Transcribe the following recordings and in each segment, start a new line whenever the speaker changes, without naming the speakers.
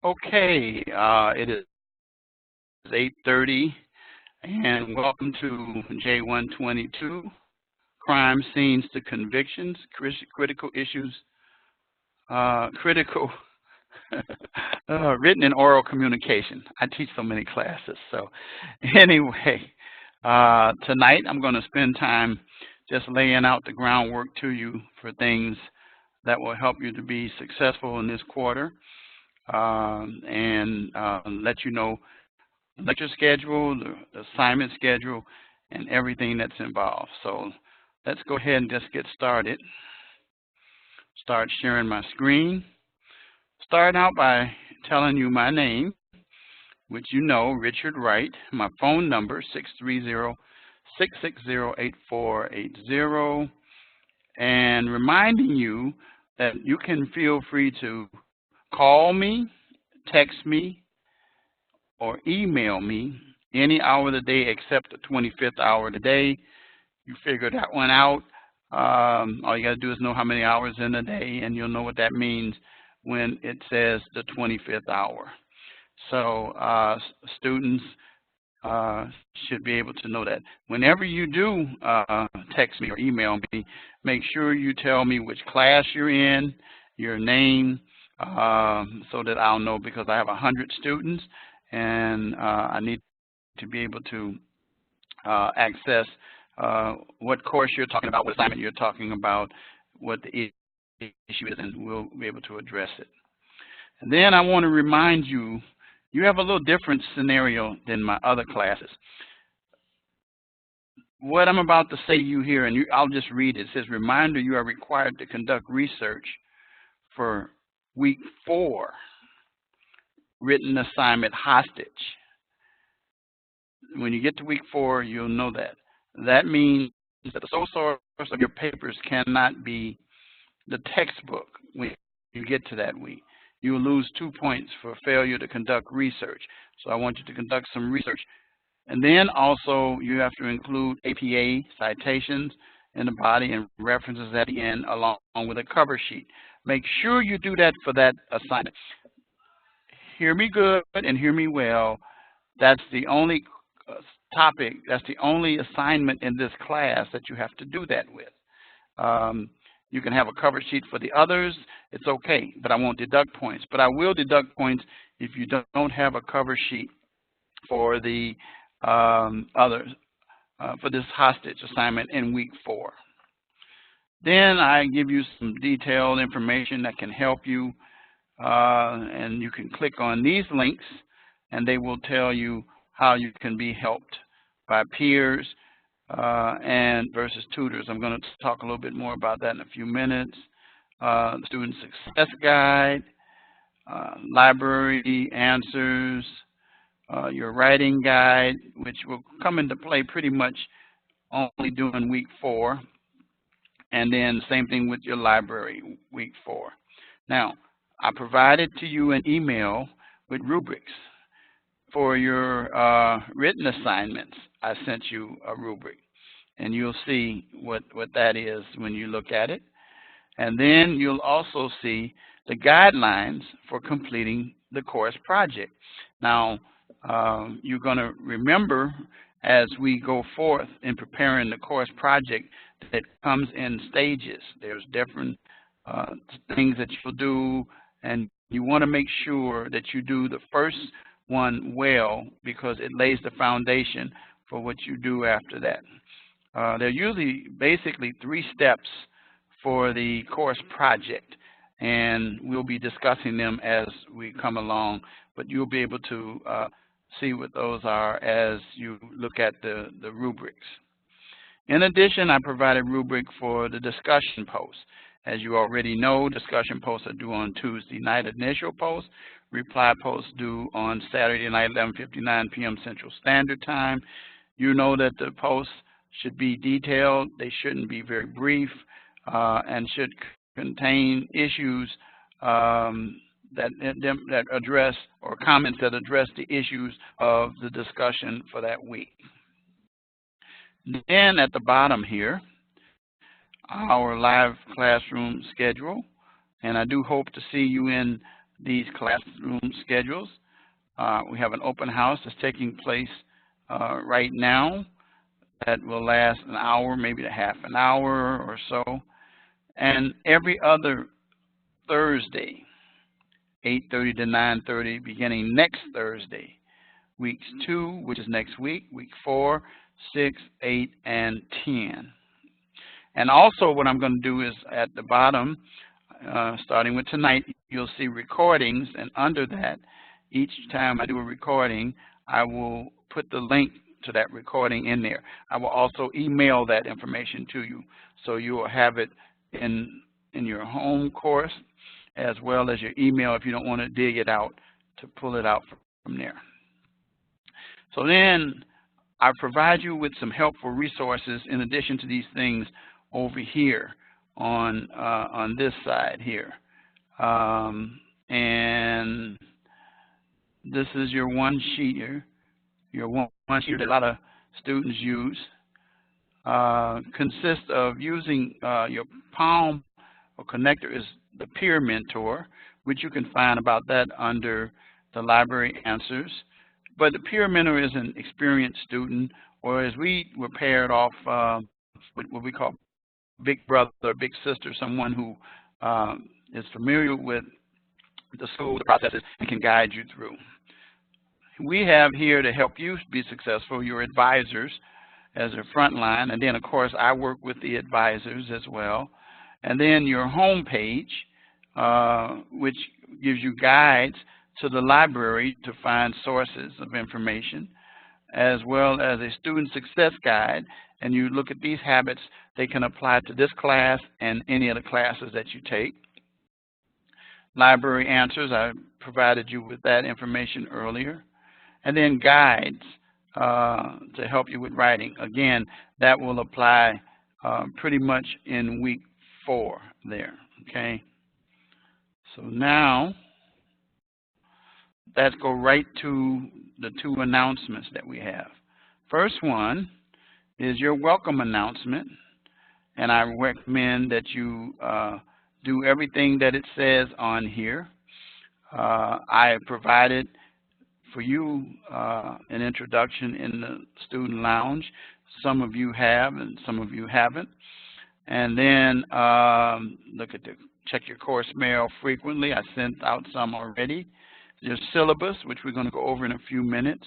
Okay, it is 8:30, and welcome to J122, Crime Scenes to Convictions, Critical Issues, Critical Written and Oral Communication. I teach so many classes. So anyway, tonight I'm going to spend time just laying out the groundwork to you for things that will help you to be successful in this quarter, and let you know lecture schedule, the assignment schedule, and everything that's involved. So let's go ahead and just get started. Start sharing my screen. Start out by telling you my name, which you know, Richard Wright. My phone number, 630-660-8480. And reminding you that you can feel free to call me, text me, or email me any hour of the day except the 25th hour of the day. You figure that one out. All you got to do is know how many hours in a day, and you'll know what that means when it says the 25th hour. So students should be able to know that. Whenever you do text me or email me, make sure you tell me which class you're in, your name, so that I'll know, because I have 100 students, and I need to be able to access what course you're talking about, what assignment you're talking about, what the issue is, and we'll be able to address it. And then I want to remind you, you have a little different scenario than my other classes. What I'm about to say to you here, and I'll just read it. It says, reminder, you are required to conduct research for week 4, written assignment hostage. When you get to week 4, you'll know that. That means that the sole source of your papers cannot be the textbook when you get to that week. You will lose 2 points for failure to conduct research. So I want you to conduct some research. And then also you have to include APA citations in the body and references at the end, along with a cover sheet. Make sure you do that for that assignment. Hear me good and hear me well. That's the only topic, that's the only assignment in this class that you have to do that with. You can have a cover sheet for the others, it's okay, but I won't deduct points. But I will deduct points if you don't have a cover sheet for the others, for this hostage assignment in week 4. Then I give you some detailed information that can help you, and you can click on these links, and they will tell you how you can be helped by peers and versus tutors. I'm going to talk a little bit more about that in a few minutes. The Student Success Guide, library answers, your writing guide, which will come into play pretty much only during week 4, and then same thing with your library, week 4. Now, I provided to you an email with rubrics. For your written assignments, I sent you a rubric, and you'll see what that is when you look at it. And then you'll also see the guidelines for completing the course project. Now, you're going to remember as we go forth in preparing the course project that it comes in stages. There's different things that you'll do, and you want to make sure that you do the first one well, because it lays the foundation for what you do after that. There are usually basically 3 steps for the course project, and we'll be discussing them as we come along, but you'll be able to see what those are as you look at the rubrics. In addition, I provided rubric for the discussion posts. As you already know, discussion posts are due on Tuesday night, initial posts. Reply posts due on Saturday night, 11:59 p.m. Central Standard Time. You know that the posts should be detailed. They shouldn't be very brief, and should contain issues that address, or comments that address the issues of the discussion for that week. Then at the bottom here, our live classroom schedule, and I do hope to see you in these classroom schedules. We have an open house that's taking place right now that will last an hour, maybe a half an hour or so. And every other Thursday, 8:30 to 9:30, beginning next Thursday. Weeks 2, which is next week, week 4, 6, 8, and 10. And also what I'm going to do is at the bottom, starting with tonight, you'll see recordings, and under that, each time I do a recording, I will put the link to that recording in there. I will also email that information to you, so you will have it in your home course, as well as your email if you don't want to dig it out to pull it out from there. So then I provide you with some helpful resources in addition to these things over here on this side here. And this is your one sheet here. Your one sheet that a lot of students use. Consists of using your Palm or connector is the Peer Mentor, which you can find about that under the library answers. But the Peer Mentor is an experienced student, or as we were paired off with what we call big brother or big sister, someone who is familiar with the school, the processes, and can guide you through. We have here to help you be successful your advisors as a front line, and then of course I work with the advisors as well. And then your home page, which gives you guides to the library to find sources of information, as well as a student success guide. And you look at these habits, they can apply to this class and any of the classes that you take. Library answers, I provided you with that information earlier. And then guides to help you with writing. Again, that will apply pretty much in week 4 there, okay? So now, let's go right to the 2 announcements that we have. First one is your welcome announcement, and I recommend that you do everything that it says on here. I have provided for you an introduction in the student lounge. Some of you have and some of you haven't. And then check your course mail frequently. I sent out some already. Your syllabus, which we're going to go over in a few minutes.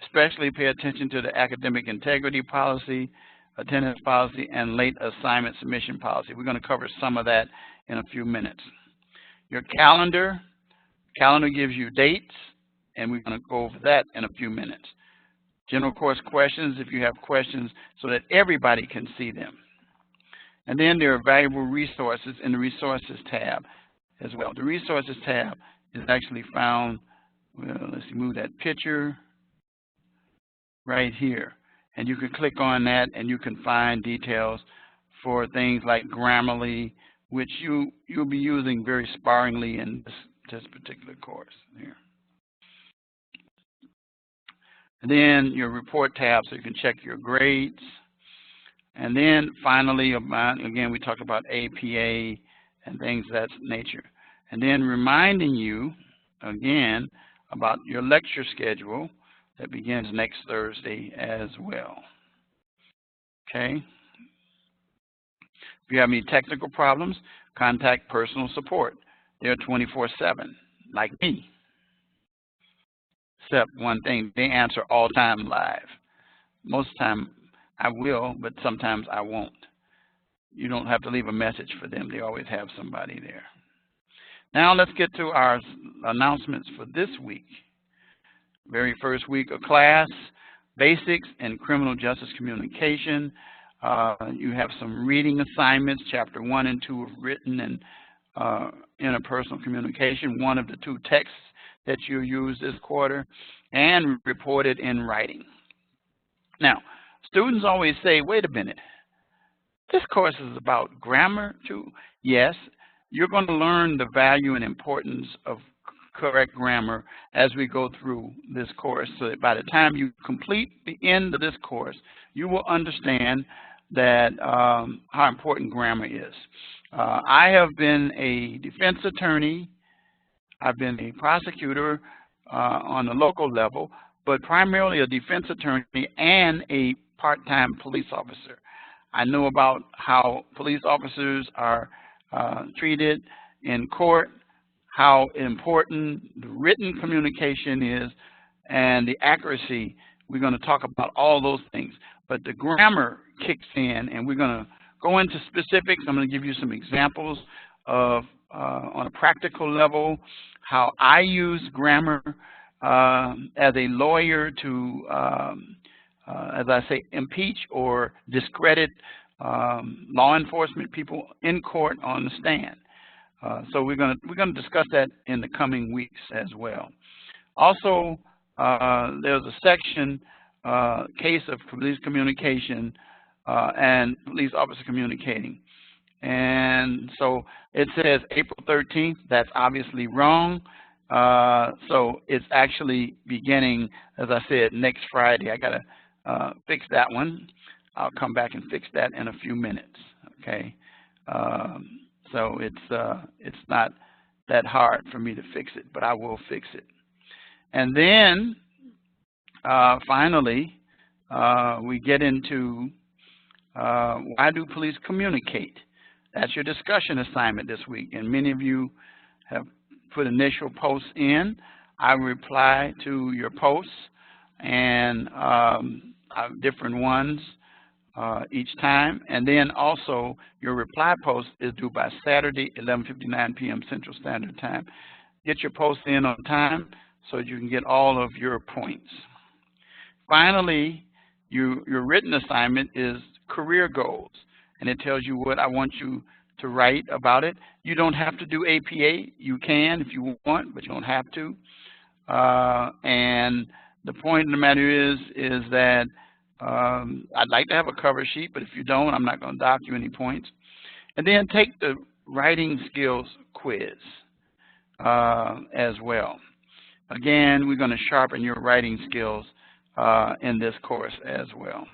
Especially pay attention to the academic integrity policy, attendance policy, and late assignment submission policy. We're going to cover some of that in a few minutes. Your calendar gives you dates, and we're going to go over that in a few minutes. General course questions, if you have questions, so that everybody can see them. And then there are valuable resources in the Resources tab as well. The Resources tab is actually found, well, let's move that picture right here. And you can click on that and you can find details for things like Grammarly, which you'll be using very sparingly in this particular course here. And then your report tab, so you can check your grades. And then finally, again, we talked about APA and things of that nature. And then reminding you, again, about your lecture schedule that begins next Thursday as well. Okay? If you have any technical problems, contact personal support. They're 24/7, like me. Except one thing, they answer all time live. Most of the time I will, but sometimes I won't. You don't have to leave a message for them. They always have somebody there. Now let's get to our announcements for this week. Very first week of class, Basics in Criminal Justice Communication. You have some reading assignments, Chapter 1 and 2 of Written and Interpersonal Communication, one of the 2 texts that you use this quarter, and reported in writing. Now, students always say, wait a minute, this course is about grammar too? Yes, you're going to learn the value and importance of correct grammar as we go through this course, so that by the time you complete the end of this course, you will understand that how important grammar is. I have been a defense attorney. I've been a prosecutor on the local level, but primarily a defense attorney and a part-time police officer. I know about how police officers are treated in court, how important the written communication is, and the accuracy. We're going to talk about all those things. But the grammar kicks in, and we're going to go into specifics. I'm going to give you some examples of, on a practical level, how I use grammar as a lawyer to, as I say, impeach or discredit law enforcement people in court on the stand. So we're going to discuss that in the coming weeks as well. Also, there's a section, case of police communication and police officer communicating. And so it says April 13th. That's obviously wrong. So it's actually beginning, as I said, next Friday. I got to fix that one. I'll come back and fix that in a few minutes. Okay. So it's not that hard for me to fix it, but I will fix it. And then finally, we get into why do police communicate? That's your discussion assignment this week. And many of you have put initial posts in. I reply to your posts and different ones each time. And then also your reply post is due by Saturday, 11:59 p.m. Central Standard Time. Get your posts in on time so you can get all of your points. Finally, your written assignment is career goals, and it tells you what I want you to write about it. You don't have to do APA. You can if you want, but you don't have to. And the point of the matter is that I'd like to have a cover sheet, but if you don't, I'm not going to dock you any points. And then take the writing skills quiz as well. Again, we're going to sharpen your writing skills in this course as well.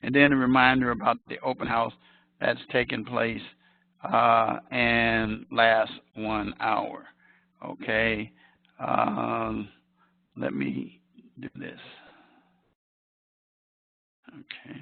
And then a reminder about the open house that's taken place and lasts 1 hour. Okay. Let me do this. Okay.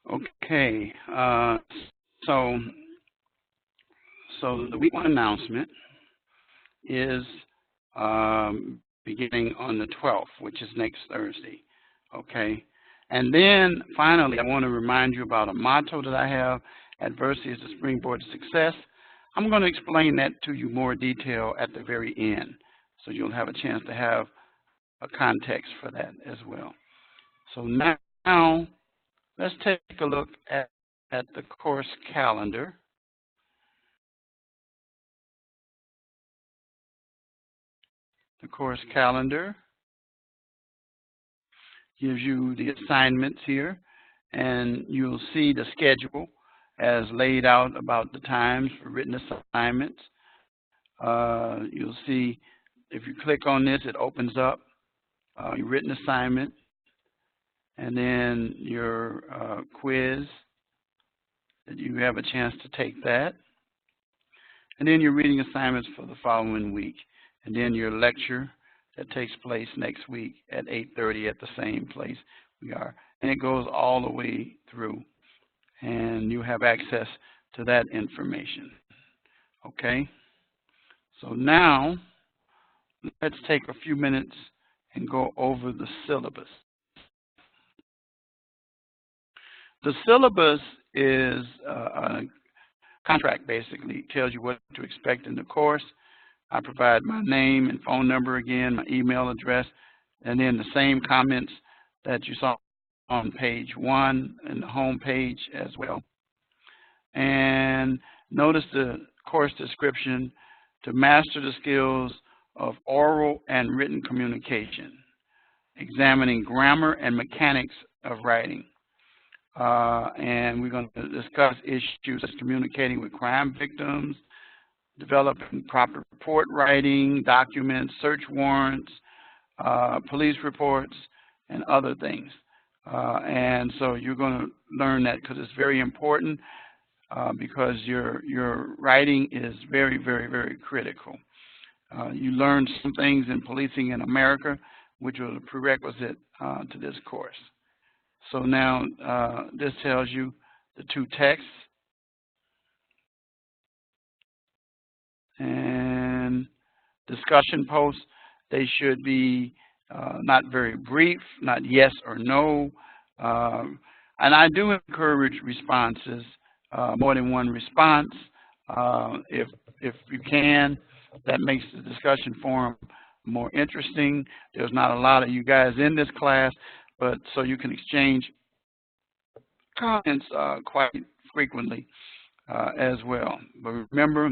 Okay, so the week 1 announcement is beginning on the 12th, which is next Thursday. Okay, and then finally, I want to remind you about a motto that I have: "Adversity is the springboard to success." I'm going to explain that to you more detail at the very end, so you'll have a chance to have a context for that as well. So now let's take a look at the course calendar. The course calendar gives you the assignments here, and you'll see the schedule as laid out about the times for written assignments. You'll see if you click on this, it opens up your written assignment, and then your quiz, that you have a chance to take that, and then your reading assignments for the following week, and then your lecture that takes place next week at 8:30 at the same place we are. And it goes all the way through, and you have access to that information. Okay? So now, let's take a few minutes and go over the syllabus. The syllabus is a contract, basically. It tells you what to expect in the course. I provide my name and phone number again, my email address, and then the same comments that you saw on page 1 and the home page as well. And notice the course description: to master the skills of oral and written communication, examining grammar and mechanics of writing. And we're going to discuss issues such as communicating with crime victims, developing proper report writing, documents, search warrants, police reports, and other things. And so you're going to learn that because it's very important, because your writing is very, very, very critical. You learn some things in policing in America, which was a prerequisite to this course. So now this tells you the 2 texts, and discussion posts. They should be not very brief, not yes or no. And I do encourage responses, more than one response, if you can. That makes the discussion forum more interesting. There's not a lot of you guys in this class, but so you can exchange comments quite frequently as well. But remember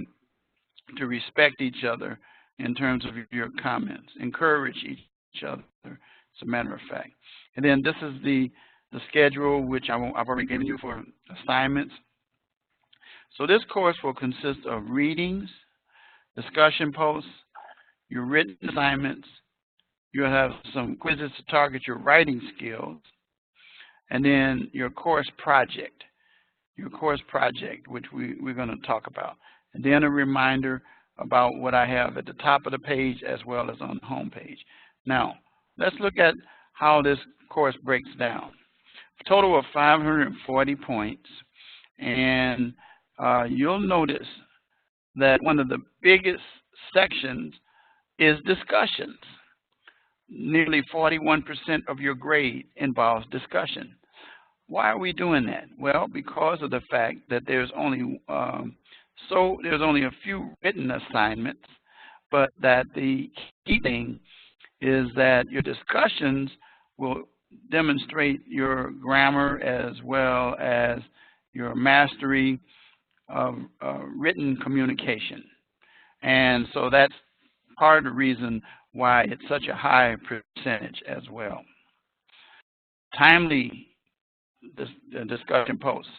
to respect each other in terms of your comments. Encourage each other, as a matter of fact. And then this is the schedule, which I've already given you for assignments. So this course will consist of readings, discussion posts, your written assignments. You'll have some quizzes to target your writing skills, and then your course project, which we're going to talk about. And then a reminder about what I have at the top of the page as well as on the home page. Now, let's look at how this course breaks down. A total of 540 points, and you'll notice that one of the biggest sections is discussions. Nearly 41% of your grade involves discussion. Why are we doing that? Well, because of the fact that there's only a few written assignments, but that the key thing is that your discussions will demonstrate your grammar as well as your mastery of written communication. And so that's part of the reason why it's such a high percentage as well. Timely discussion posts,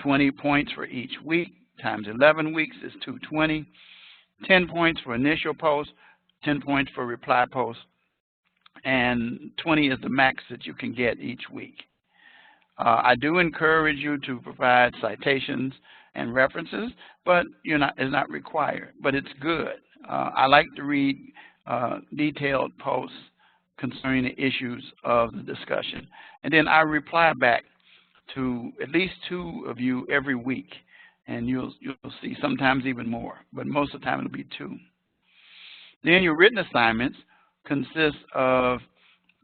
20 points for each week, times 11 weeks is 220. 10 points for initial posts, 10 points for reply posts, and 20 is the max that you can get each week. I do encourage you to provide citations and references, but it's not required, but it's good. I like to read detailed posts concerning the issues of the discussion. And then I reply back to at least 2 of you every week, and you'll see sometimes even more, but most of the time it'll be 2. Then your written assignments consist of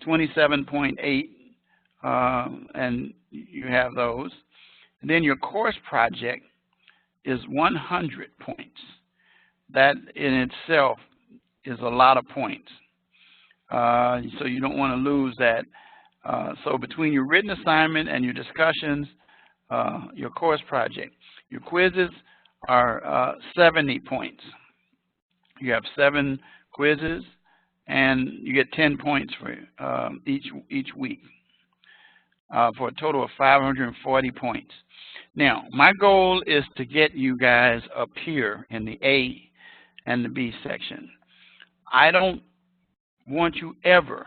27.8, and you have those. And then your course project is 100 points. That in itself is a lot of points. So you don't want to lose that. So between your written assignment and your discussions, your course project, your quizzes are 70 points. You have 7 quizzes, and you get 10 points for each week, for a total of 540 points. Now, my goal is to get you guys up here in the A and the B section. I don't want you ever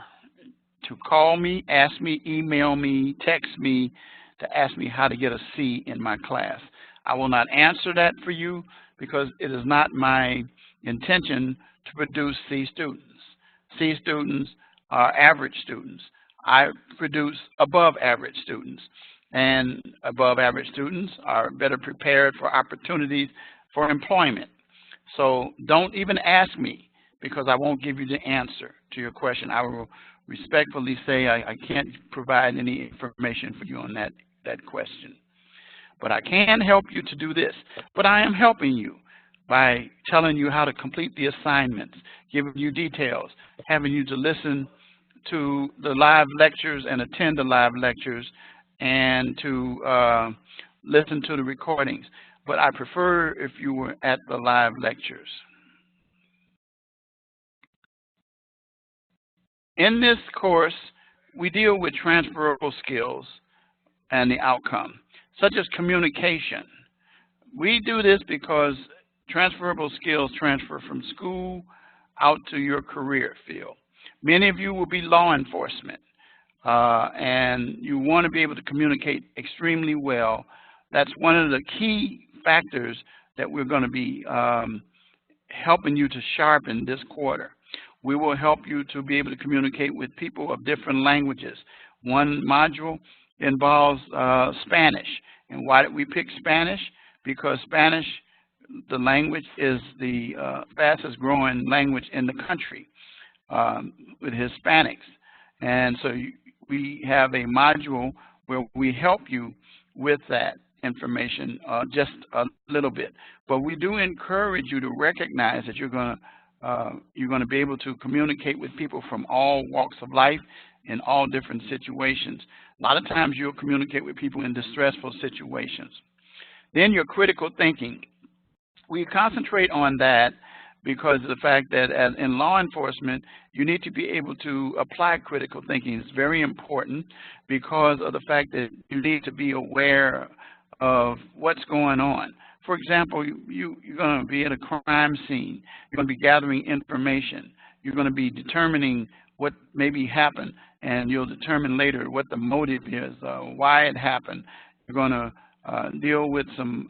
to call me, ask me, email me, text me to ask me how to get a C in my class. I will not answer that for you because it is not my intention to produce C students. C students are average students. I produce above average students, and above average students are better prepared for opportunities for employment. So don't even ask me, because I won't give you the answer to your question. I will respectfully say I can't provide any information for you on that question. But I can help you to do this. But I am helping you by telling you how to complete the assignments, giving you details, having you to listen to the live lectures and attend the live lectures, and to listen to the recordings. But I prefer if you were at the live lectures. In this course, we deal with transferable skills and the outcome, such as communication. We do this because transferable skills transfer from school out to your career field. Many of you will be law enforcement, and you want to be able to communicate extremely well. That's one of the key factors that we're going to be helping you to sharpen this quarter. We will help you to be able to communicate with people of different languages. One module involves Spanish. And why did we pick Spanish? Because Spanish, the language, is the fastest growing language in the country with Hispanics. And so we have a module where we help you with that information just a little bit. But we do encourage you to recognize that you're going to be able to communicate with people from all walks of life in all different situations. A lot of times you'll communicate with people in distressful situations. Then your critical thinking. We concentrate on that because of the fact that as in law enforcement, you need to be able to apply critical thinking. It's very important because of the fact that you need to be aware of what's going on. For example, you're going to be at a crime scene. You're going to be gathering information. You're going to be determining what maybe happened, and you'll determine later what the motive is, why it happened. You're going to deal with some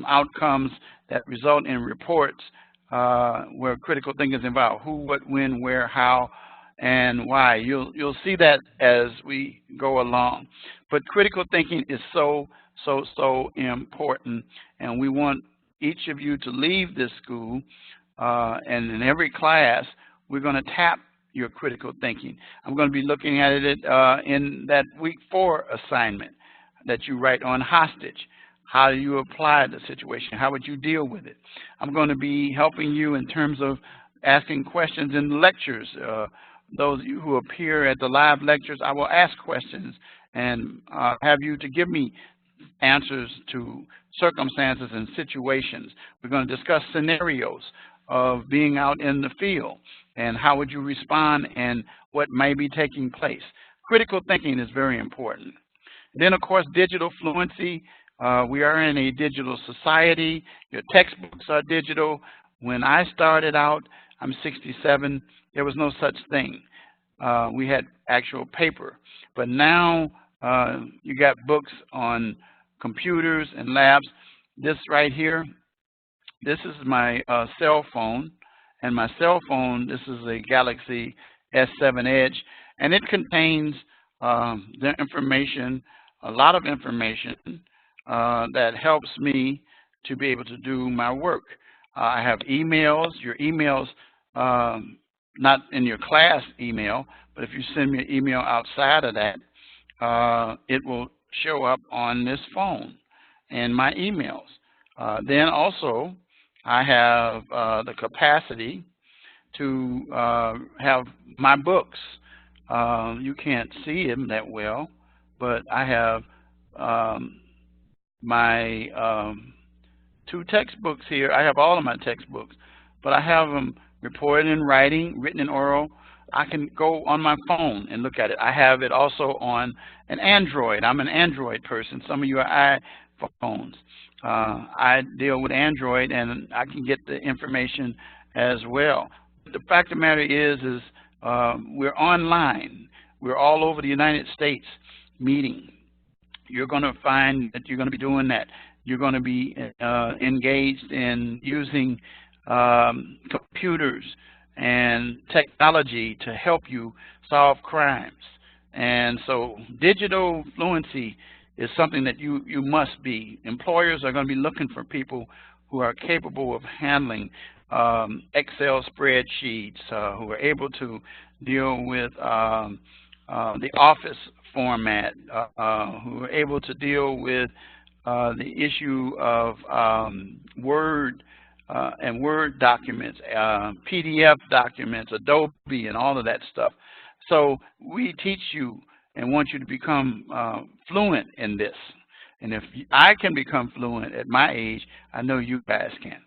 outcomes that result in reports where critical thinking is involved. Who, what, when, where, how, and why. You'll see that as we go along. But critical thinking is so important, and we want each of you to leave this school, and in every class, we're going to tap your critical thinking. I'm going to be looking at it in that week 4 assignment that you write on hostage. How do you apply the situation? How would you deal with it? I'm going to be helping you in terms of asking questions in the lectures. Those of you who appear at the live lectures, I will ask questions and have you to give me answers to circumstances and situations. We're going to discuss scenarios of being out in the field and how would you respond and what may be taking place. Critical thinking is very important. Then, of course, digital fluency. We are in a digital society. Your textbooks are digital. When I started out, I'm 67, there was no such thing. We had actual paper. But now you got books on computers and labs. This right here, this is my cell phone. And my cell phone, this is a Galaxy S7 Edge. And it contains the information a lot of information that helps me to be able to do my work. I have emails. Your emails, not in your class email, but if you send me an email outside of that, it will show up on this phone in my emails. Then also, I have the capacity to have my books. You can't see them that well, but I have my 2 textbooks here. I have all of my textbooks, but I have them reported in writing, written and oral. I can go on my phone and look at it. I have it also on an Android. I'm an Android person. Some of you are iPhones. I deal with Android, and I can get the information as well. The fact of the matter is we're online. We're all over the United States meeting. You're going to find that you're going to be doing that. You're going to be engaged in using computers and technology to help you solve crimes. And so digital fluency is something that you must be. Employers are going to be looking for people who are capable of handling Excel spreadsheets, who are able to deal with the Office format, who are able to deal with the issue of Word and Word documents, PDF documents, Adobe, and all of that stuff. So we teach you and want you to become fluent in this. And if I can become fluent at my age, I know you guys can.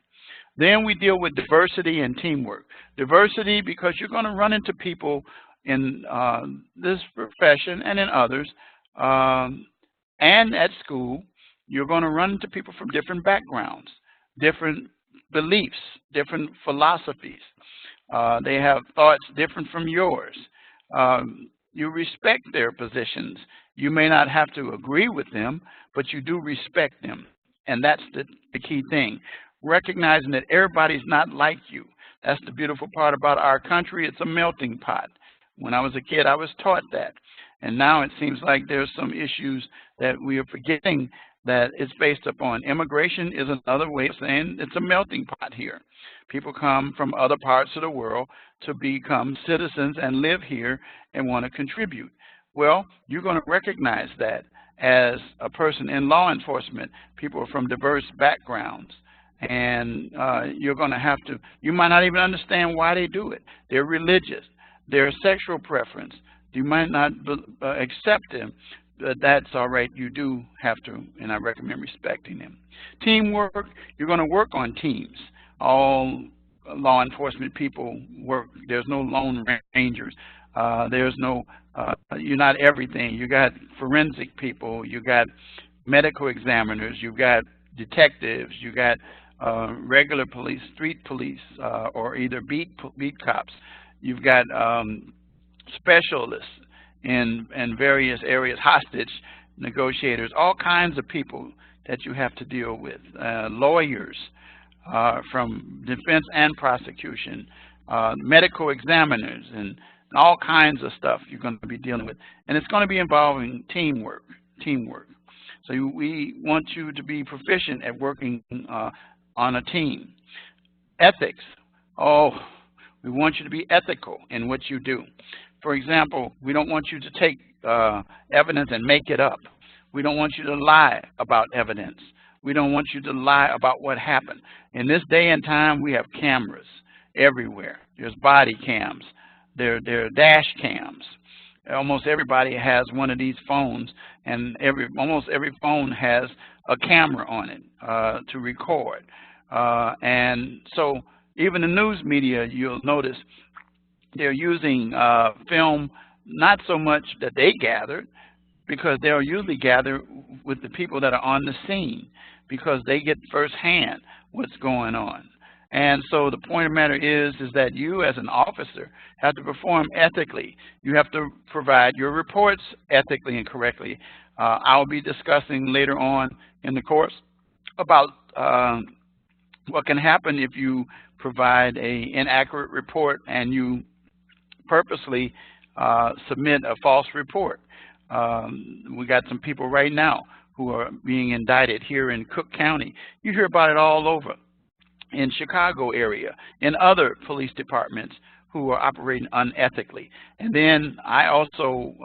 Then we deal with diversity and teamwork. Diversity, because you're going to run into people in this profession and in others, and at school. You're going to run into people from different backgrounds, different beliefs, different philosophies. They have thoughts different from yours. You respect their positions. You may not have to agree with them, but you do respect them. And that's the key thing. Recognizing that everybody's not like you. That's the beautiful part about our country. It's a melting pot. When I was a kid, I was taught that. And now it seems like there's some issues that we are forgetting that it's based upon. Immigration is another way of saying it's a melting pot here. People come from other parts of the world to become citizens and live here and want to contribute. Well, you're going to recognize that as a person in law enforcement. People are from diverse backgrounds. And you're going to have to, you might not even understand why they do it. They're religious. Their sexual preference. You might not accept them. But that's all right. You do have to, and I recommend respecting them. Teamwork, you're going to work on teams. All law enforcement people work. There's no lone rangers. There's no, you're not everything. You got forensic people. You got medical examiners. You got detectives. You got regular police, street police, or either beat cops. You've got specialists in various areas, hostage negotiators, all kinds of people that you have to deal with, lawyers from defense and prosecution, medical examiners, and all kinds of stuff you're going to be dealing with. And it's going to be involving teamwork. So we want you to be proficient at working on a team. Ethics. Oh, we want you to be ethical in what you do. For example, we don't want you to take evidence and make it up. We don't want you to lie about evidence. We don't want you to lie about what happened. In this day and time, we have cameras everywhere. There's body cams. There are dash cams. Almost everybody has one of these phones, and almost every phone has a camera on it to record. And so even the news media, you'll notice, they're using film, not so much that they gathered, because they'll usually gather with the people that are on the scene, because they get firsthand what's going on. And so the point of the matter is that you as an officer have to perform ethically. You have to provide your reports ethically and correctly. I'll be discussing later on in the course about what can happen if you provide an inaccurate report and you purposely submit a false report. We got some people right now who are being indicted here in Cook County. You hear about it all over, in Chicago area, in other police departments who are operating unethically. And then I also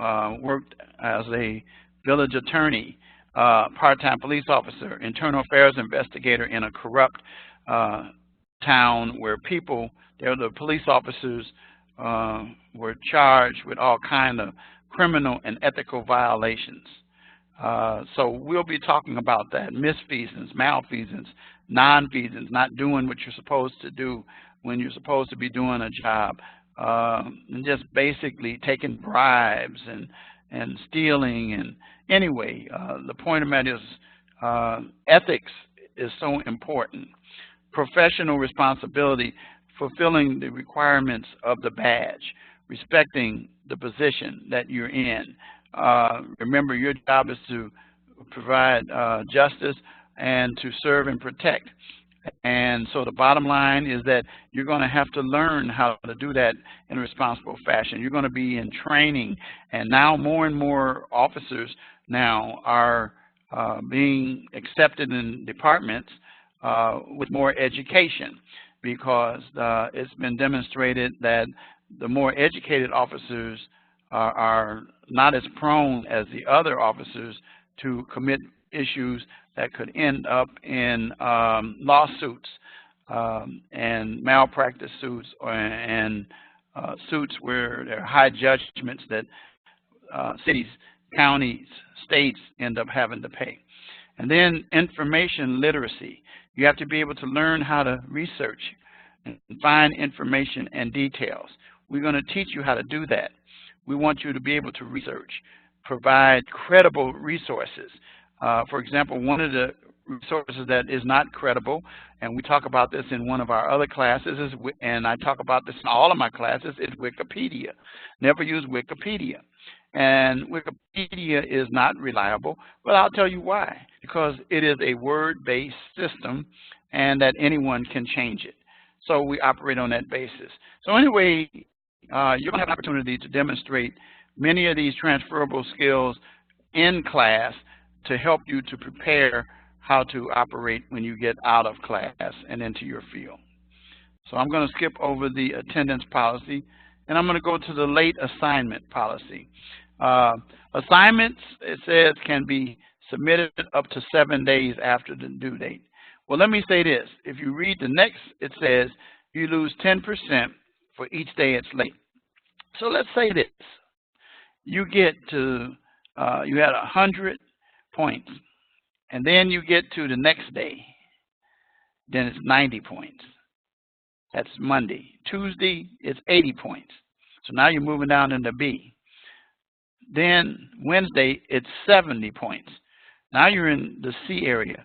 worked as a village attorney, part-time police officer, internal affairs investigator in a corrupt town where people, the police officers were charged with all kind of criminal and ethical violations. So we'll be talking about that, misfeasance, malfeasance, nonfeasance, not doing what you're supposed to do when you're supposed to be doing a job, and just basically taking bribes and stealing. And anyway, the point of that is ethics is so important. Professional responsibility, fulfilling the requirements of the badge, respecting the position that you're in. Remember, your job is to provide justice and to serve and protect. And so the bottom line is that you're going to have to learn how to do that in a responsible fashion. You're going to be in training, and now more and more officers now are being accepted in departments with more education, because it's been demonstrated that the more educated officers are not as prone as the other officers to commit issues that could end up in lawsuits and malpractice suits, and suits where there are high judgments that cities, counties, states end up having to pay. And then information literacy. You have to be able to learn how to research and find information and details. We're going to teach you how to do that. We want you to be able to research, provide credible resources. For example, one of the resources that is not credible, and we talk about this in one of our other classes, and I talk about this in all of my classes, is Wikipedia. Never use Wikipedia. And Wikipedia is not reliable, but I'll tell you why. Because it is a word-based system, and that anyone can change it. So we operate on that basis. So anyway, you're going to have an opportunity to demonstrate many of these transferable skills in class to help you to prepare how to operate when you get out of class and into your field. So I'm going to skip over the attendance policy, and I'm going to go to the late assignment policy. Assignments, it says, can be submitted up to 7 days after the due date. Well, let me say this. If you read the next, it says you lose 10% for each day it's late. So let's say this. You get to, you had 100 points, and then you get to the next day, then it's 90 points. That's Monday. Tuesday, it's 80 points. So now you're moving down into B. Then Wednesday, it's 70 points. Now you're in the C area.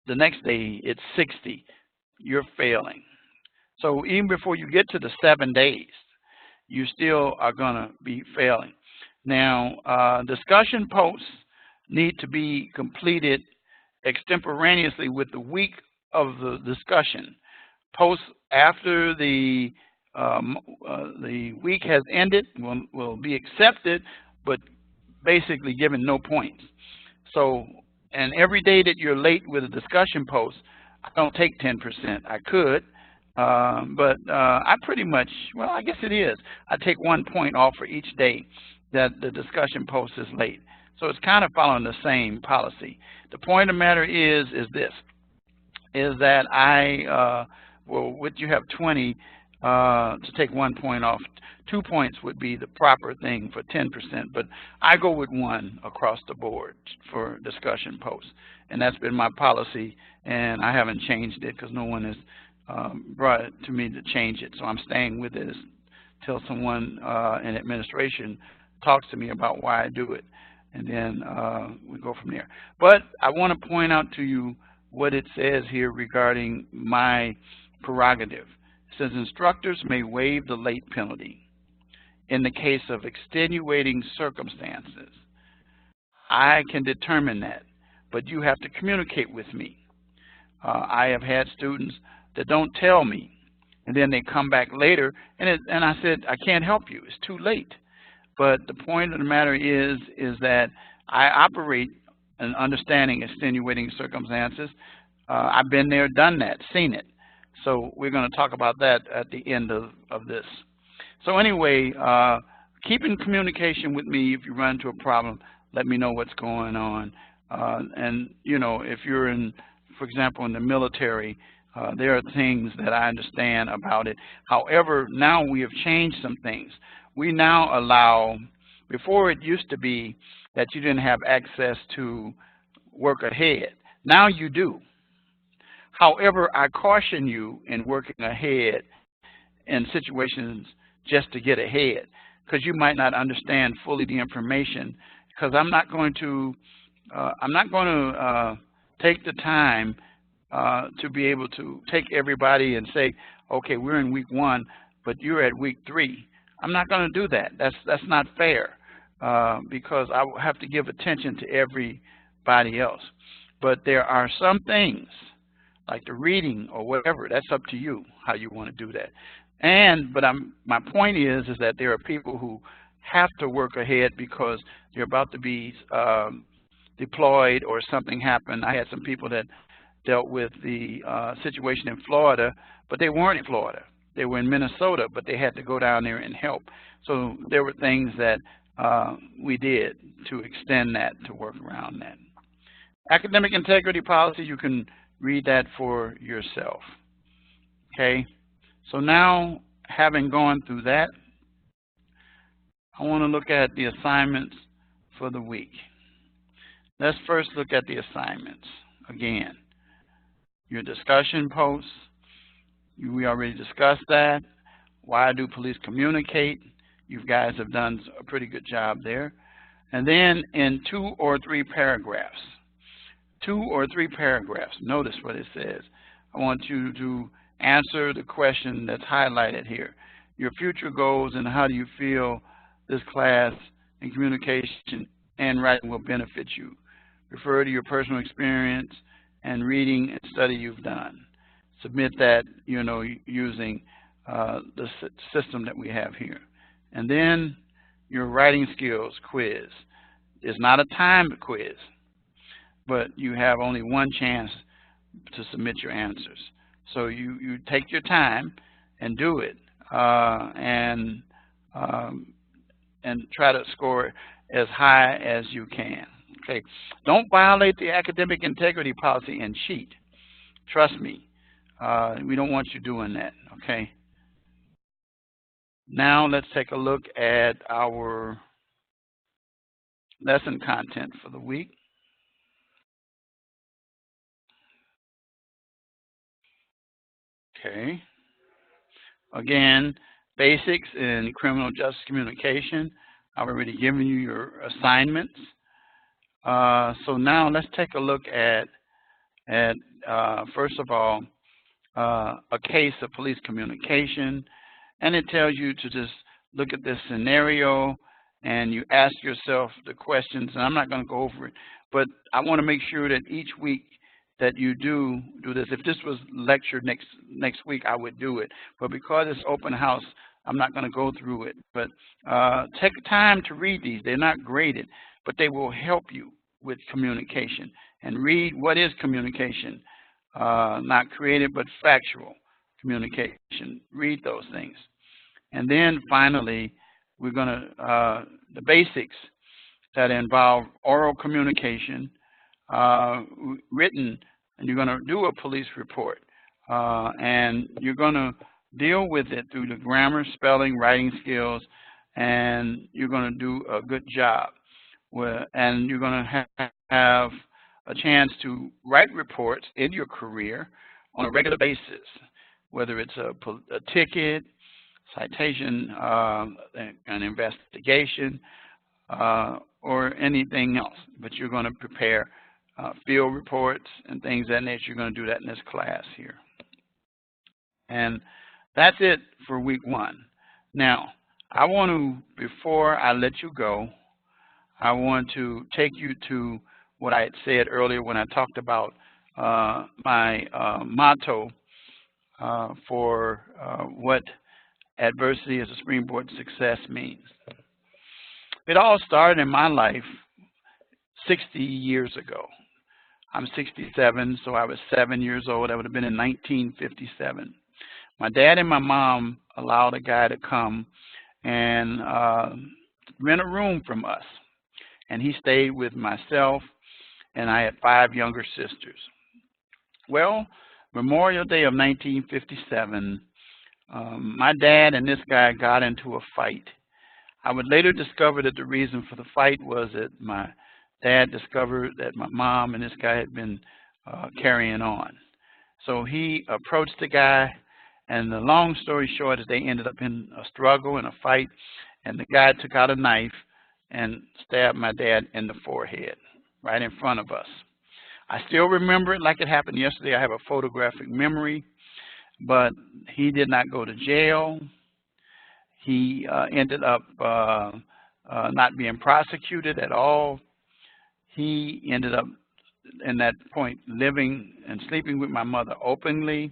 The next day, it's 60. You're failing. So even before you get to the 7 days, you still are going to be failing. Now, discussion posts need to be completed extemporaneously with the week of the discussion. Posts after the week has ended will be accepted, but basically given no points. So, and every day that you're late with a discussion post, I don't take 10%. I could, but I pretty much, well, I guess it is. I take 1 point off for each day that the discussion post is late. So it's kind of following the same policy. The point of the matter is this, is that well, would you have 20 to take 1 point off? 2 points would be the proper thing for 10%, but I go with 1 across the board for discussion posts, and that's been my policy, and I haven't changed it because no one has brought it to me to change it. So I'm staying with it until someone in administration talks to me about why I do it, and then we go from there. But I want to point out to you what it says here regarding my prerogative. It says instructors may waive the late penalty in the case of extenuating circumstances. I can determine that, but you have to communicate with me. I have had students that don't tell me, and then they come back later, and I said, I can't help you. It's too late. But the point of the matter is that I operate an understanding extenuating circumstances. I've been there, done that, seen it. So we're going to talk about that at the end of this. So anyway, keep in communication with me if you run into a problem. Let me know what's going on. And, you know, if you're in, for example, in the military, there are things that I understand about it. However, now we have changed some things. We now allow, before it used to be that you didn't have access to work ahead. Now you do. However, I caution you in working ahead in situations just to get ahead, because you might not understand fully the information. Because I'm not going to take the time to be able to take everybody and say, okay, we're in week 1, but you're at week 3. I'm not going to do that. That's not fair, because I will have to give attention to everybody else. But there are some things, like the reading or whatever, that's up to you how you want to do that. But my point is that there are people who have to work ahead because they're about to be deployed or something happened. I had some people that dealt with the situation in Florida, but they weren't in Florida. They were in Minnesota, but they had to go down there and help. So there were things that we did to extend that, to work around that. Academic integrity policy, you can read that for yourself. Okay? So now, having gone through that, I want to look at the assignments for the week. Let's first look at the assignments. Again, your discussion posts, we already discussed that. Why do police communicate? You guys have done a pretty good job there. And then in 2 or 3 paragraphs, notice what it says. I want you to answer the question that's highlighted here. Your future goals and how do you feel this class in communication and writing will benefit you. Refer to your personal experience and reading and study you've done. Submit that, you know, using the system that we have here. And then your writing skills quiz. It's not a timed quiz, but you have only one chance to submit your answers. So you take your time and do it, and try to score as high as you can. Okay, don't violate the academic integrity policy and cheat. Trust me, we don't want you doing that. Okay. Now let's take a look at our lesson content for the week. Okay. Again, basics in criminal justice communication. I've already given you your assignments. So now let's take a look at first of all, a case of police communication. And it tells you to just look at this scenario and you ask yourself the questions. And I'm not going to go over it, but I want to make sure that each week that you do this. If this was lectured next week, I would do it. But because it's open house, I'm not going to go through it. But take time to read these. They're not graded, but they will help you with communication. And read what is communication, not creative but factual communication. Read those things. And then finally, we're going to, the basics that involve oral communication, written, and you're going to do a police report. And you're going to deal with it through the grammar, spelling, writing skills, and you're going to do a good job. And you're going to have a chance to write reports in your career on a regular basis, whether it's a ticket, citation, an investigation, or anything else. But you're going to prepare field reports and things of that nature. You're going to do that in this class here. And that's it for week 1. Now, I want to, before I let you go, I want to take you to what I had said earlier when I talked about my motto for what adversity as a springboard to success means. It all started in my life 60 years ago. I'm 67, so I was 7 years old. That would have been in 1957. My dad and my mom allowed a guy to come and rent a room from us. And he stayed with myself, and I had 5 younger sisters. Well, Memorial Day of 1957, my dad and this guy got into a fight. I would later discover that the reason for the fight was that my dad discovered that my mom and this guy had been carrying on. So he approached the guy, and the long story short is they ended up in a struggle and a fight, and the guy took out a knife and stabbed my dad in the forehead right in front of us. I still remember it like it happened yesterday. I have a photographic memory, but he did not go to jail. He ended up not being prosecuted at all. He ended up, in that point, living and sleeping with my mother openly,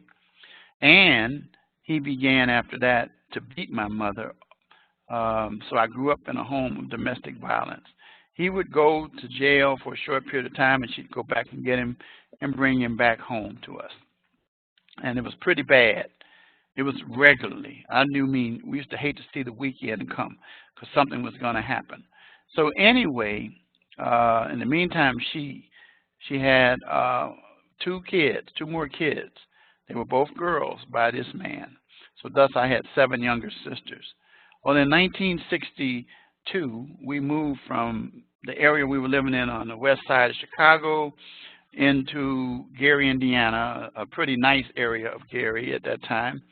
and he began after that to beat my mother. So I grew up in a home of domestic violence. He would go to jail for a short period of time, and she'd go back and get him and bring him back home to us. And it was pretty bad. It was regularly. We used to hate to see the weekend come because something was going to happen. So anyway, in the meantime, she had 2 more kids. They were both girls by this man. So thus I had 7 younger sisters. Well, in 1962, we moved from the area we were living in on the west side of Chicago into Gary, Indiana, a pretty nice area of Gary at that time.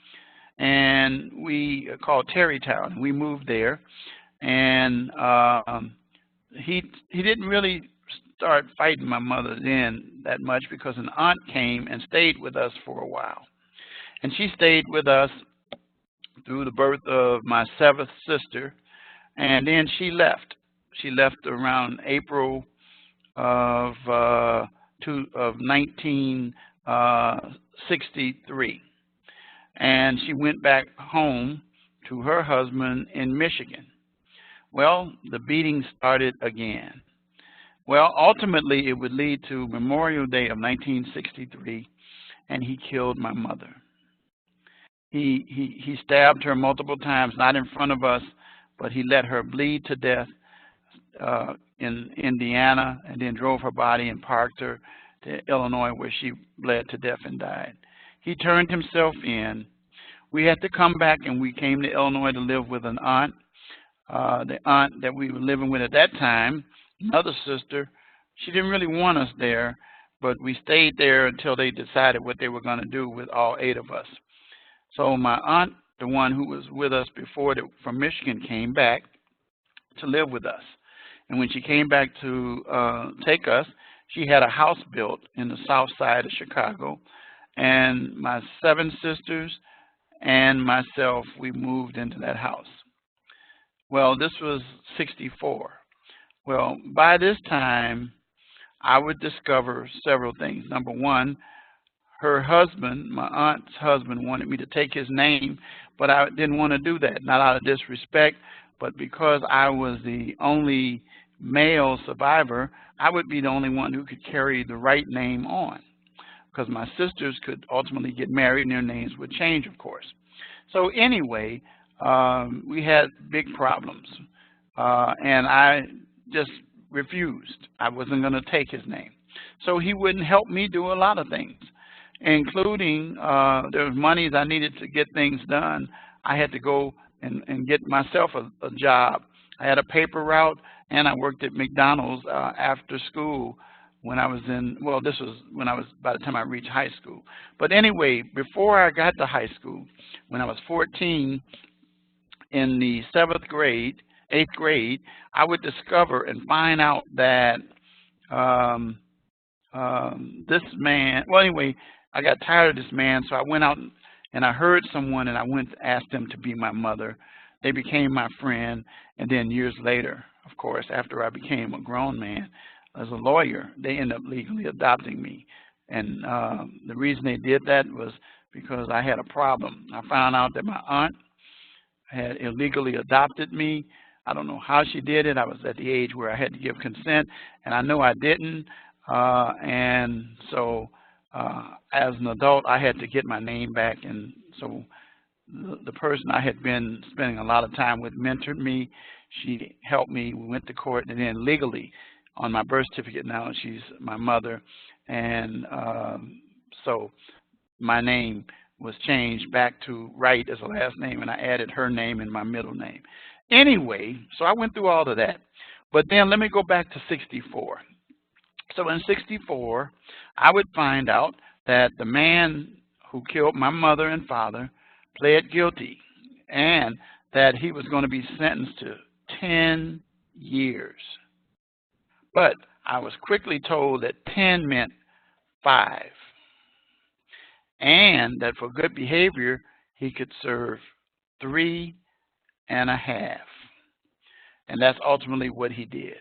And we called Terrytown. We moved there, and he didn't really start fighting my mother then that much because an aunt came and stayed with us for a while. And she stayed with us through the birth of my 7th sister, and then she left. She left around April of 1963, and she went back home to her husband in Michigan. Well, the beating started again. Well, ultimately, it would lead to Memorial Day of 1963, and he killed my mother. He stabbed her multiple times, not in front of us, but he let her bleed to death in Indiana, and then drove her body and parked her to Illinois, where she bled to death and died. He turned himself in. We had to come back, and we came to Illinois to live with an aunt. The aunt that we were living with at that time, another sister, she didn't really want us there, but we stayed there until they decided what they were going to do with all 8 of us. So my aunt, the one who was with us before from Michigan, came back to live with us. And when she came back to take us, she had a house built in the south side of Chicago. And my 7 sisters and myself, we moved into that house. Well, this was 64. Well, by this time, I would discover several things. Number one, her husband, my aunt's husband, wanted me to take his name, but I didn't want to do that, not out of disrespect, but because I was the only male survivor, I would be the only one who could carry the right name on, because my sisters could ultimately get married and their names would change, of course. So anyway, we had big problems, and I just refused. I wasn't going to take his name. So he wouldn't help me do a lot of things, including there was monies I needed to get things done. I had to go and get myself a job. I had a paper route, and I worked at McDonald's after school when I was this was when I was, by the time I reached high school. But anyway, before I got to high school, when I was 14, in the 8th grade, I would discover and find out that this man, well, anyway, I got tired of this man, so I went out and I heard someone, and I went to ask them to be my mother. They became my friend, and then years later, of course, after I became a grown man, as a lawyer, they ended up legally adopting me. And the reason they did that was because I had a problem. I found out that my aunt had illegally adopted me. I don't know how she did it. I was at the age where I had to give consent, and I know I didn't. And so as an adult, I had to get my name back. And so the person I had been spending a lot of time with mentored me. She helped me. We went to court, and then legally, on my birth certificate now, she's my mother. And so my name was changed back to Wright as a last name, and I added her name and my middle name. Anyway, so I went through all of that. But then let me go back to 64. So in 64, I would find out that the man who killed my mother and father pled guilty, and that he was going to be sentenced to 10 years. But I was quickly told that 10 meant 5, and that for good behavior, he could serve 3.5. And that's ultimately what he did.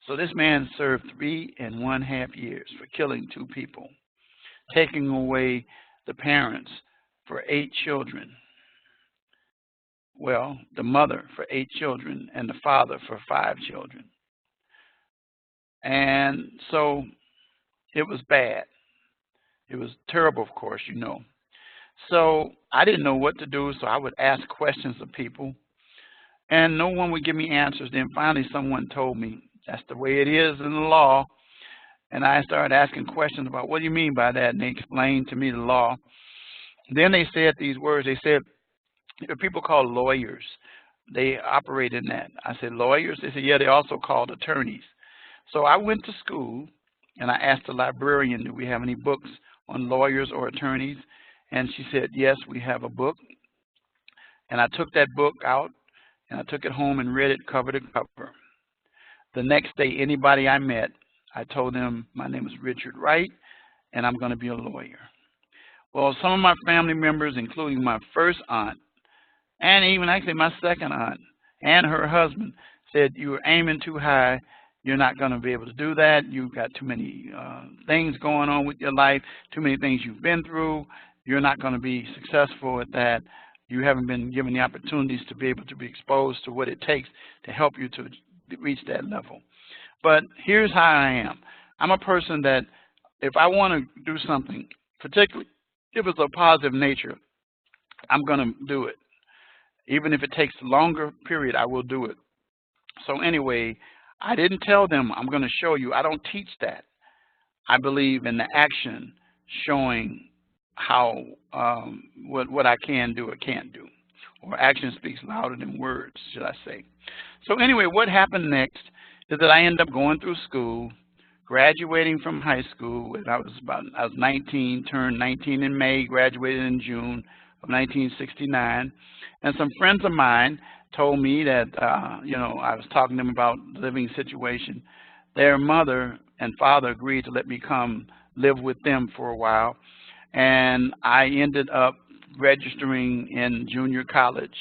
So this man served 3.5 years for killing 2 people, taking away the parents for 8 children. Well, the mother for 8 children and the father for 5 children. And so it was bad. It was terrible, of course, you know. So I didn't know what to do, so I would ask questions of people, and no one would give me answers. Then finally someone told me, that's the way it is in the law. And I started asking questions about, what do you mean by that? And they explained to me the law. Then they said these words. They said, there are people called lawyers. They operate in that. I said, lawyers? They said, yeah, they also called attorneys. So I went to school, and I asked the librarian, do we have any books on lawyers or attorneys? And she said, yes, we have a book. And I took that book out, and I took it home and read it cover to cover. The next day, anybody I met, I told them, my name is Richard Wright, and I'm going to be a lawyer. Well, some of my family members, including my first aunt, and even actually my second aunt and her husband, said, you were aiming too high. You're not going to be able to do that. You've got too many things going on with your life, too many things you've been through. You're not going to be successful at that. You haven't been given the opportunities to be able to be exposed to what it takes to help you to reach that level. But here's how I am. I'm a person that if I want to do something, particularly if it's a positive nature, I'm going to do it. Even if it takes a longer period, I will do it. So anyway, I didn't tell them I'm going to show you. I don't teach that. I believe in the action showing how what I can do or can't do. Or action speaks louder than words, should I say. So anyway, what happened next is that I ended up going through school, graduating from high school. And I was 19, turned 19 in May, graduated in June of 1969. And some friends of mine told me that, I was talking to them about the living situation. Their mother and father agreed to let me come live with them for a while. And I ended up registering in junior college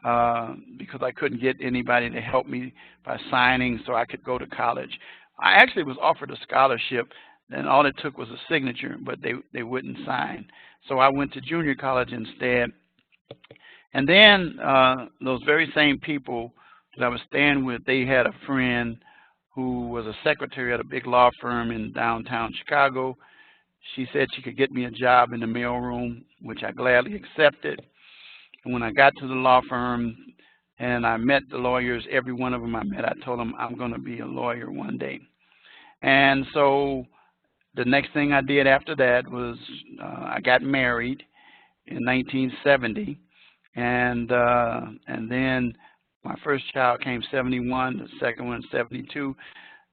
because I couldn't get anybody to help me by signing so I could go to college. I actually was offered a scholarship, and all it took was a signature, but they wouldn't sign. So I went to junior college instead. And then those very same people that I was staying with, they had a friend who was a secretary at a big law firm in downtown Chicago. She said she could get me a job in the mailroom, which I gladly accepted. And when I got to the law firm and I met the lawyers, every one of them I met, I told them I'm going to be a lawyer one day. And so the next thing I did after that was I got married in 1970. And then my first child came 71, the second one 72.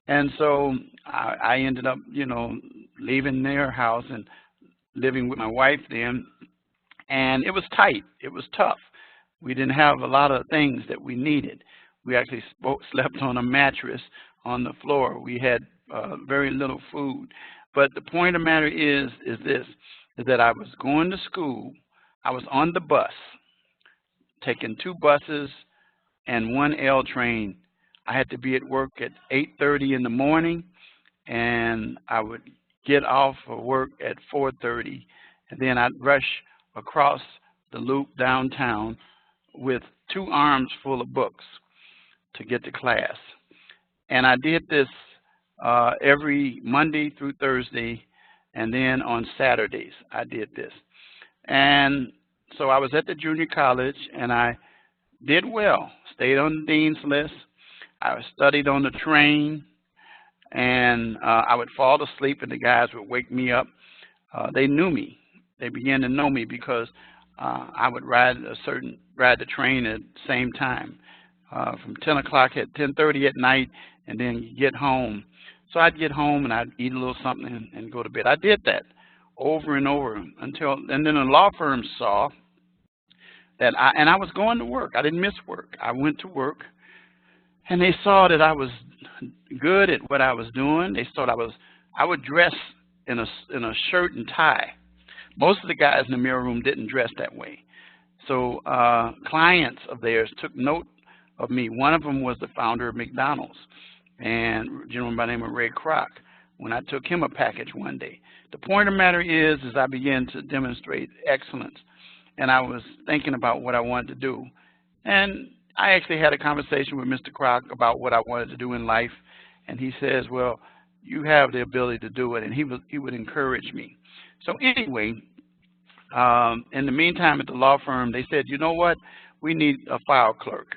And so I ended up, leaving their house and living with my wife then. And it was tight. It was tough. We didn't have a lot of things that we needed. We actually slept on a mattress on the floor. We had very little food. But the point of the matter is that I was going to school. I was on the bus, taking 2 buses and 1 L train. I had to be at work at 8:30 in the morning, and I would get off of work at 4:30, and then I'd rush across the loop downtown with 2 arms full of books. to get to class. And I did this every Monday through Thursday, and then on Saturdays I did this. And so I was at the junior college, and I did well, stayed on the dean's list. I studied on the train, and I would fall asleep, and the guys would wake me up. They knew me. They began to know me because I would ride the train at the same time, from 10 o'clock at 10:30 at night, and then get home. So I'd get home and I'd eat a little something and go to bed. I did that over and over and then the law firm saw that I was going to work. I didn't miss work. I went to work, and they saw that I was good at what I was doing. They thought I would dress in a shirt and tie. Most of the guys in the mailroom didn't dress that way. So clients of theirs took note of me. One of them was the founder of McDonald's, and a gentleman by the name of Ray Kroc, when I took him a package one day. The point of the matter is I began to demonstrate excellence, and I was thinking about what I wanted to do. And I actually had a conversation with Mr. Kroc about what I wanted to do in life, and he says, well, you have the ability to do it, and he would encourage me. So anyway, in the meantime at the law firm, they said, you know what, we need a file clerk.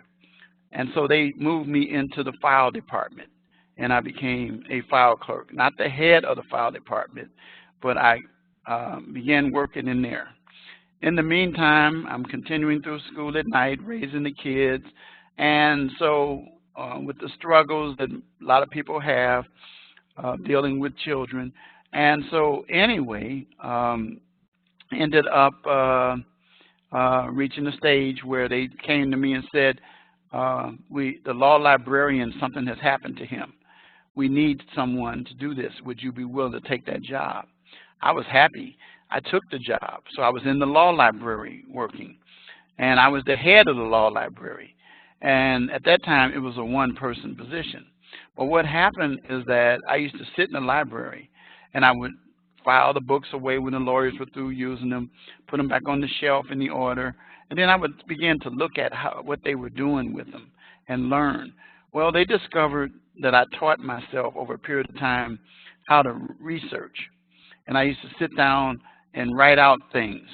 And so they moved me into the file department, and I became a file clerk. Not the head of the file department, but I began working in there. In the meantime, I'm continuing through school at night, raising the kids, and so with the struggles that a lot of people have dealing with children. And so anyway, ended up reaching the stage where they came to me and said, the law librarian, something has happened to him. We need someone to do this. Would you be willing to take that job? I was happy. I took the job. So I was in the law library working, and I was the head of the law library. And at that time, it was a one-person position. But what happened is that I used to sit in the library, and I would file the books away when the lawyers were through using them, put them back on the shelf in the order, and then I would begin to look at what they were doing with them and learn. Well, they discovered that I taught myself over a period of time how to research. And I used to sit down and write out things.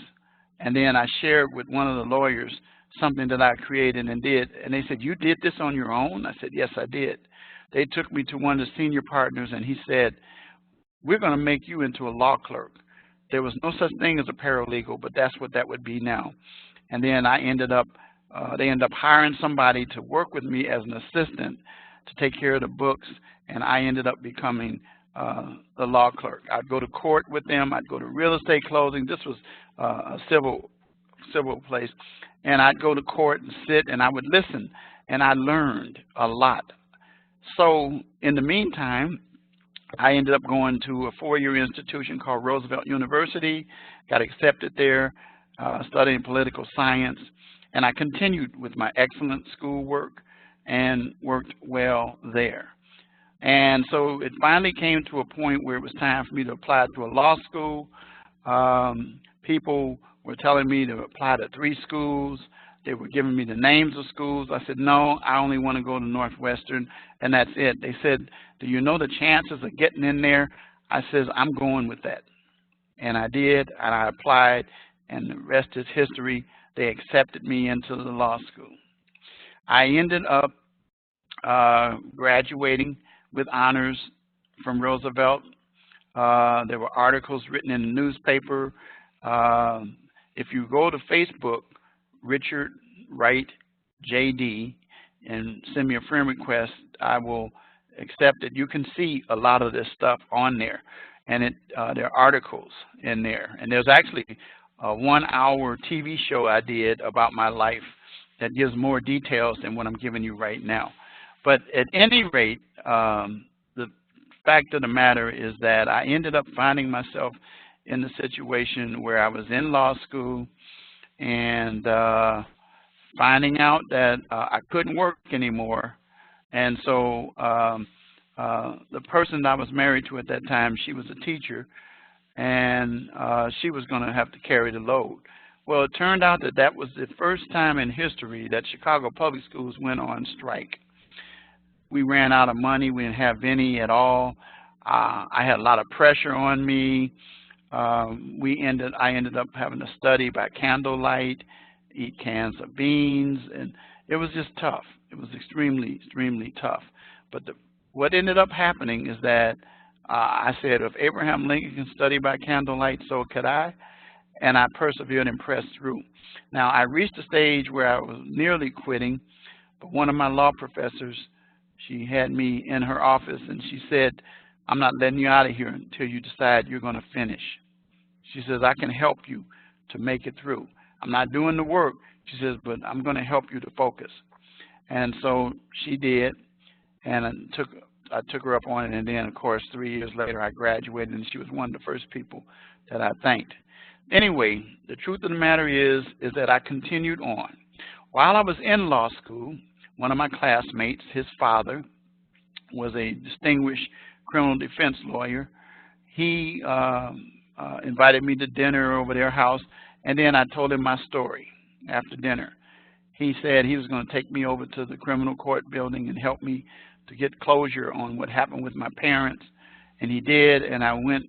And then I shared with one of the lawyers something that I created and did. And they said, you did this on your own? I said, yes, I did. They took me to one of the senior partners, and he said, we're going to make you into a law clerk. There was no such thing as a paralegal, but that's what that would be now. And then I ended up, they ended up hiring somebody to work with me as an assistant to take care of the books, and I ended up becoming the law clerk. I'd go to court with them. I'd go to real estate closing. This was a civil place. And I'd go to court and sit, and I would listen, and I learned a lot. So in the meantime, I ended up going to a four-year institution called Roosevelt University, got accepted there, studying political science, and I continued with my excellent schoolwork and worked well there. And so it finally came to a point where it was time for me to apply to a law school. People were telling me to apply to 3 schools. They were giving me the names of schools. I said, no, I only want to go to Northwestern, and that's it. They said, do you know the chances of getting in there? I said, I'm going with that. And I did, and I applied, and the rest is history. They accepted me into the law school. I ended up graduating with honors from Roosevelt. There were articles written in the newspaper. If you go to Facebook, Richard Wright, JD, and send me a friend request, I will accept it. You can see a lot of this stuff on there, and there are articles in there. And there's actually a 1-hour TV show I did about my life that gives more details than what I'm giving you right now. But at any rate, the fact of the matter is that I ended up finding myself in the situation where I was in law school and finding out that I couldn't work anymore. And so the person I was married to at that time, she was a teacher, and she was going to have to carry the load. Well, it turned out that that was the first time in history that Chicago Public Schools went on strike. we ran out of money. We didn't have any at all. I had a lot of pressure on me. I ended up having to study by candlelight, eat cans of beans, and it was just tough. It was extremely, extremely tough. But what ended up happening is that I said, if Abraham Lincoln can study by candlelight, so could I. And I persevered and pressed through. Now, I reached a stage where I was nearly quitting, but one of my law professors, she had me in her office, and she said, I'm not letting you out of here until you decide you're going to finish. She says, I can help you to make it through. I'm not doing the work, she says, but I'm going to help you to focus. And so she did, and I took her up on it, and then, of course, 3 years later, I graduated, and she was one of the first people that I thanked. Anyway, the truth of the matter is that I continued on. While I was in law school, one of my classmates, his father, was a distinguished criminal defense lawyer. He invited me to dinner over their house, and then I told him my story after dinner. He said he was going to take me over to the criminal court building and help me to get closure on what happened with my parents, and he did, and I went,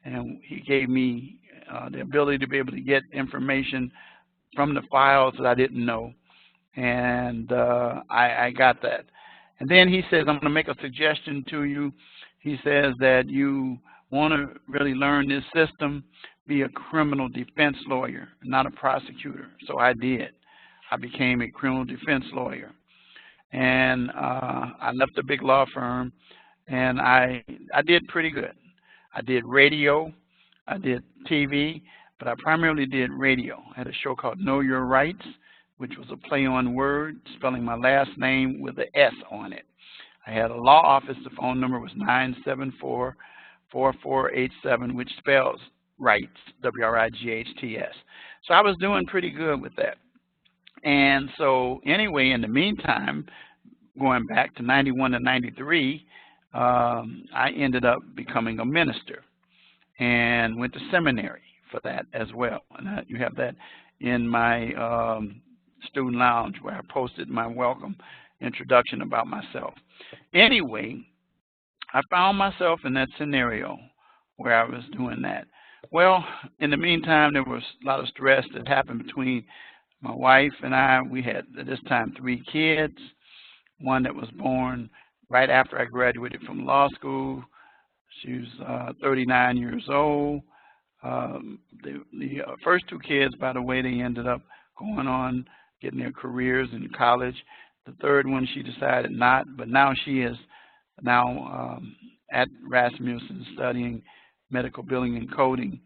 and he gave me the ability to be able to get information from the files that I didn't know, and I got that. And then he says, I'm going to make a suggestion to you. He says that you want to really learn this system, be a criminal defense lawyer, not a prosecutor. So I did. I became a criminal defense lawyer. And I left a big law firm, and I did pretty good. I did radio, I did TV, but I primarily did radio. I had a show called Know Your Rights, which was a play on word, spelling my last name with an S on it. I had a law office. The phone number was 974-4487, which spells Wright, W-R-I-G-H-T-S. So I was doing pretty good with that. And so anyway, in the meantime, going back to 91 to 93, I ended up becoming a minister and went to seminary for that as well. And you have that in my student lounge where I posted my welcome introduction about myself. Anyway, I found myself in that scenario where I was doing that. Well, in the meantime, there was a lot of stress that happened between my wife and I. We had, at this time, 3 kids, one that was born right after I graduated from law school. She was 39 years old. The first 2 kids, by the way, they ended up going on, getting their careers in college. The third one, she decided not, but now she is now at Rasmussen studying medical billing and coding,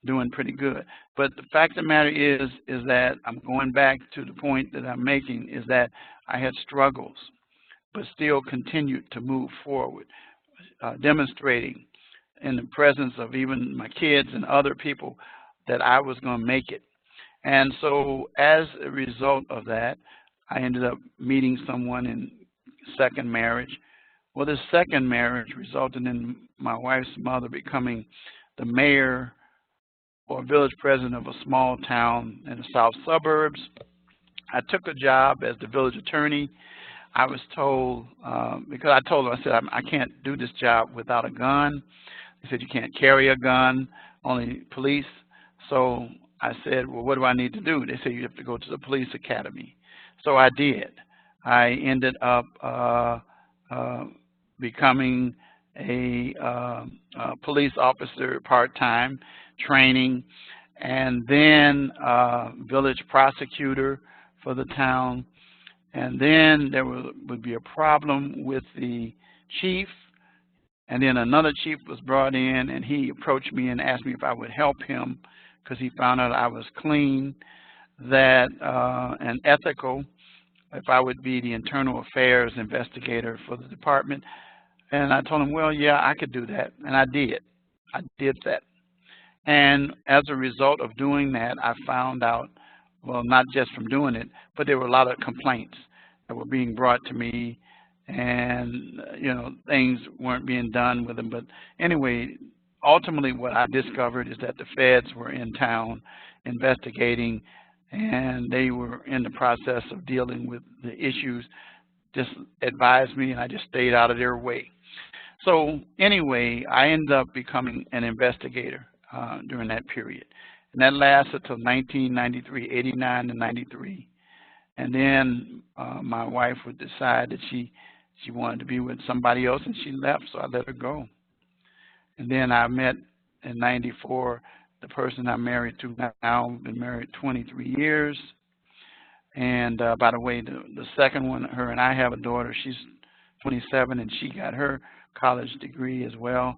doing pretty good. But the fact of the matter is that I'm going back to the point that I'm making, is that I had struggles, but still continued to move forward, demonstrating in the presence of even my kids and other people that I was going to make it. And so as a result of that, I ended up meeting someone in second marriage. Well, this second marriage resulted in my wife's mother becoming the mayor or village president of a small town in the south suburbs. I took a job as the village attorney. I was told, because I told her, I said, I can't do this job without a gun. They said, you can't carry a gun, only police. So I said, well, what do I need to do? They said, you have to go to the police academy. So I did. I ended up becoming a police officer part-time, training, and then village prosecutor for the town. And then there would be a problem with the chief, and then another chief was brought in, and he approached me and asked me if I would help him because he found out I was clean, that and ethical, if I would be the internal affairs investigator for the department. And I told him, well, yeah, I could do that, and I did. I did that. And as a result of doing that, I found out, well, not just from doing it, but there were a lot of complaints that were being brought to me, and, you know, things weren't being done with them. But anyway, ultimately what I discovered is that the feds were in town investigating, and they were in the process of dealing with the issues just advised me, and I just stayed out of their way. So anyway, I ended up becoming an investigator during that period. And that lasted till 1993, 89 to 93. And then my wife would decide that she wanted to be with somebody else, and she left, so I let her go. And then I met in 94 the person I'm married to now. Been married 23 years. And by the way, the second one, her and I have a daughter. She's 27, and she got her college degree as well.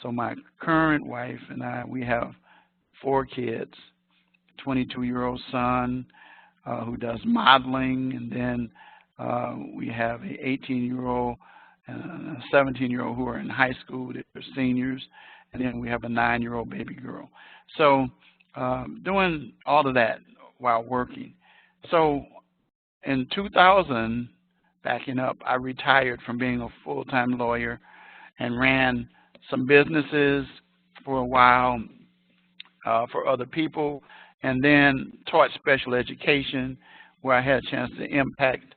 So my current wife and I, we have 4 kids, 22-year-old son who does modeling, and then we have an 18-year-old and a 17-year-old who are in high school. They're seniors, and then we have a 9-year-old baby girl. So doing all of that while working. So in 2000, backing up, I retired from being a full-time lawyer and ran some businesses for a while for other people, and then taught special education, where I had a chance to impact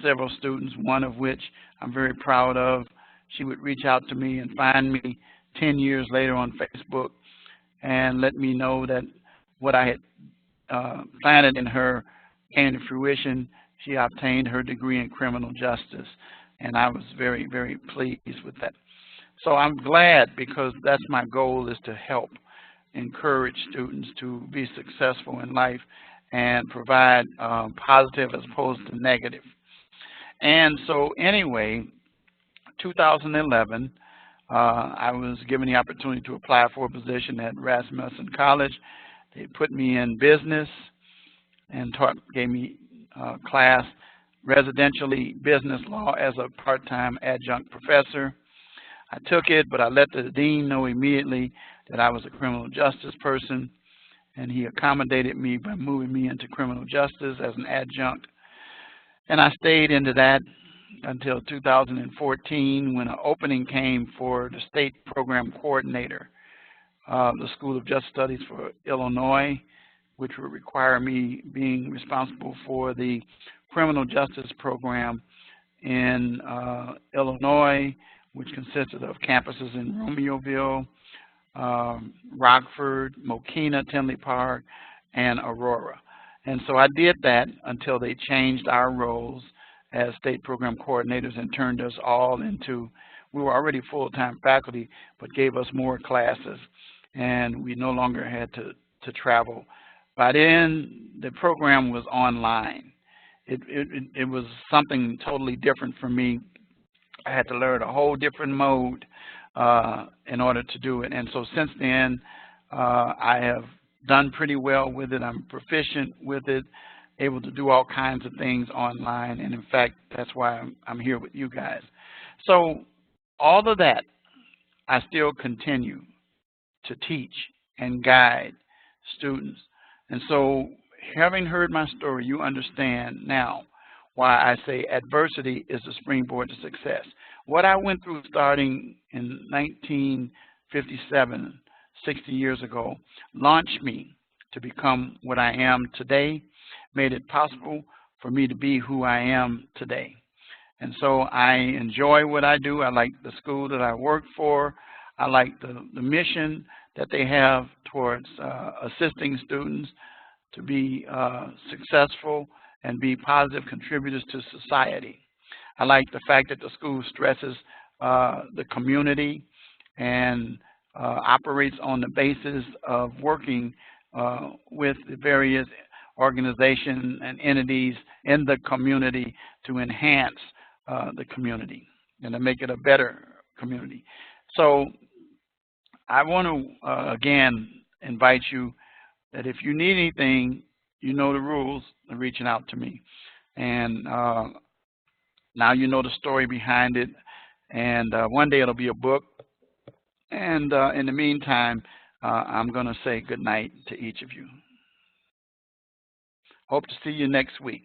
several students, one of which I'm very proud of. She would reach out to me and find me 10 years later on Facebook and let me know that what I had planted in her came to fruition. She obtained her degree in criminal justice, and I was very, very pleased with that. So I'm glad, because that's my goal, is to help encourage students to be successful in life and provide positive as opposed to negative. And so anyway, 2011, I was given the opportunity to apply for a position at Rasmussen College. They put me in business and gave me class residentially business law as a part-time adjunct professor. I took it, but I let the dean know immediately that I was a criminal justice person, and he accommodated me by moving me into criminal justice as an adjunct. And I stayed into that until 2014, when an opening came for the state program coordinator of the School of Justice Studies for Illinois, which would require me being responsible for the criminal justice program in Illinois, which consisted of campuses in Romeoville, Rockford, Mokina, Tinley Park, and Aurora. And so I did that until they changed our roles as state program coordinators and turned us all into, we were already full-time faculty, but gave us more classes, and we no longer had to travel. By then, the program was online. It was something totally different for me. I had to learn a whole different mode in order to do it. And so since then, I have done pretty well with it. I'm proficient with it, able to do all kinds of things online. And in fact, that's why I'm here with you guys. So all of that, I still continue to teach and guide students. And so having heard my story, you understand now why I say adversity is the springboard to success. What I went through starting in 1957, 60 years ago, launched me to become what I am today, made it possible for me to be who I am today. And so I enjoy what I do. I like the school that I work for. I like the mission that they have towards assisting students to be successful and be positive contributors to society. I like the fact that the school stresses the community and operates on the basis of working with the various organizations and entities in the community to enhance the community and to make it a better community. So I want to, again, invite you that if you need anything, you know the rules of reaching out to me. And now you know the story behind it. And one day it'll be a book. And in the meantime, I'm going to say good night to each of you. Hope to see you next week.